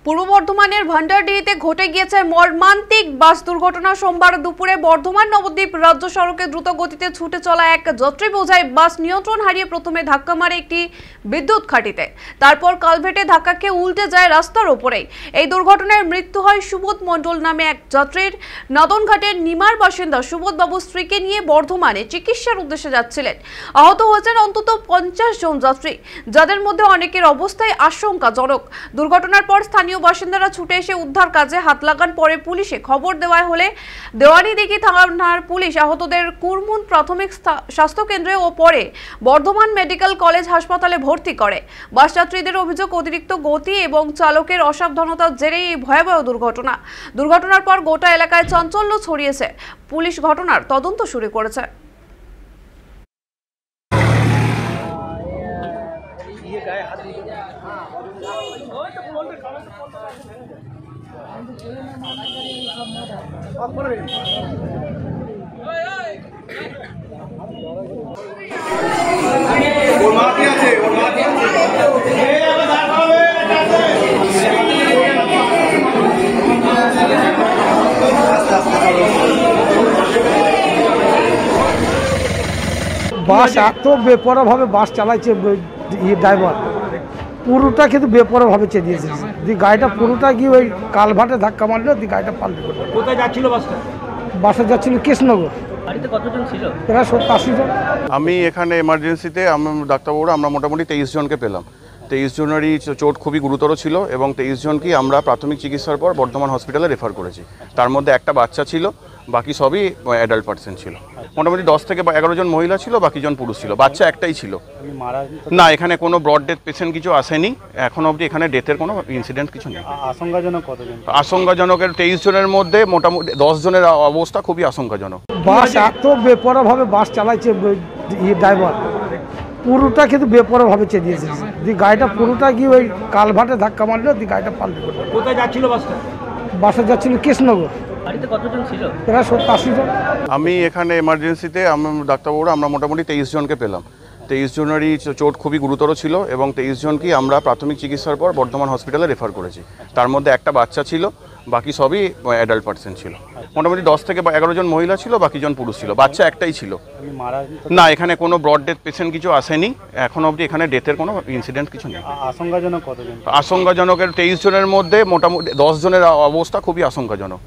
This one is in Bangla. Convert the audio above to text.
পূর্ব বর্ধমানের ভান্ডারডিহিতে ঘটে গিয়েছে মর্মান্তিক বাস দুর্ঘটনা। সোমবার দুপুরে বর্ধমান নবদ্বীপ রাজ্য সড়কে দ্রুত গতিতে ছুটে চলা এক যাত্রী বোঝাই বাস নিয়ন্ত্রণ হারিয়ে প্রথমে ধাক্কা মারে একটি বিদ্যুৎ খাঁটিতে, তারপর কালভেটে ধাক্কা খেয়ে উল্টে যায় রাস্তার ওপরেই। এই দুর্ঘটনায় মৃত্যু হয় সুবোধ মণ্ডল নামে এক যাত্রীর। নদনঘাটের নিমার বাসিন্দা সুবোধ বাবু স্ত্রীকে নিয়ে বর্ধমানে চিকিৎসার উদ্দেশ্যে যাচ্ছিলেন। আহত হয়েছেন অন্তত 50 জন যাত্রী, যাদের মধ্যে অনেকের অবস্থায় আশঙ্কাজনক। দুর্ঘটনার পর স্থানীয় বাসিন্দারা ছুটে এসে উদ্ধার কাজে হাত লাগান। পরে পুলিশে খবর দেওয়া হলে দেওয়ানিদিঘি থানার পুলিশ আহতদের কুরমুন প্রাথমিক স্বাস্থ্য কেন্দ্রে ও পরে বর্ধমান মেডিকেল কলেজ হাসপাতালে ভর্তি করে। বাস যাত্রীদের অভিযোগ, অতিরিক্ত গতি এবং চালকের অসাবধানতার জেরে এই ভয়াবহ দুর্ঘটনার পর গোটা এলাকায় চাঞ্চল্য ছড়িয়েছে। পুলিশ ঘটনার তদন্ত শুরু করেছে। বাস এত বেপরোয়াভাবে বাস চালাইছে ড্রাইভার, পুরোটা কিন্তু বেপরোয়াভাবে চালিয়েছে। গাড়িটা পুরোটা গিয়ে ওই কালভাটে ধাক্কা মারলো, গাড়িটা পাল্টে পড়লো। কোথায় যাচ্ছিল বাসটা? বাসে যাচ্ছিল কৃষ্ণনগর। গাড়িতে কতজন ছিল? প্রায় 70-80 জন। আমি এখানে এমার্জেন্সিতে ডাক্তারবাবুরা আমরা মোটামুটি 23 জনকে পেলাম। 23 জনেরই চোট খুবই গুরুতর ছিল এবং 23 জনকেই আমরা প্রাথমিক চিকিৎসার পর বর্ধমান হসপিটালে রেফার করেছি। তার মধ্যে একটা বাচ্চা ছিল, বাকি সবই অ্যাডাল্ট পার্সন ছিল। মোটামুটি 10 থেকে 11 জন মহিলা ছিল, বাকি জন পুরুষ ছিল। বাচ্চা একটাই ছিল। না, এখানে কোনো ব্রড ডেথ পেশেন্ট কিছু আসেনি এখনো অবধি। এখানে ডেথের কোনো ইনসিডেন্ট কিছু নেই। আশঙ্কাজনক কতজন? আশঙ্কাজনকের 23 জনের মধ্যে মোটামুটি 10 জনের অবস্থা খুবই আশঙ্কাজনক। বাস এত বেপরোয়াভাবে বাস চালাইছে ড্রাইভার, পুরোটা কিন্তু বেপরোয়াভাবে চালিয়েছে। গাড়িটা পুরোটা গিয়ে ওই কালভাটে ধাক্কা মারলো, গাড়িটা পাল্টে পড়লো। কোথায় যাচ্ছিল বাসটা? বাসে যাচ্ছিল কৃষ্ণনগর। গাড়িতে কতজন ছিল? প্রায় 70-80 জন। আমি এখানে এমার্জেন্সিতে ডাক্তারবাবুরা আমরা মোটামুটি 23 জনকে পেলাম। 23 জনেরই চোট খুবই গুরুতর ছিল এবং 23 জনকেই আমরা প্রাথমিক চিকিৎসার পর বর্ধমান হসপিটালে রেফার করেছি। তার মধ্যে একটা বাচ্চা ছিল, বাকি সবই অ্যাডাল্ট পার্সন ছিল। মোটামুটি 10 থেকে 11 জন মহিলা ছিল, বাকি জন পুরুষ ছিল। বাচ্চা একটাই ছিল। না, এখানে কোনো ব্রড ডেথ পেশেন্ট কিছু আসেনি এখনো অবধি। এখানে ডেথের কোনো ইনসিডেন্ট কিছু নেই। আশঙ্কাজনক কতজন? আশঙ্কাজনকের 23 জনের মধ্যে মোটামুটি 10 জনের অবস্থা খুবই আশঙ্কাজনক।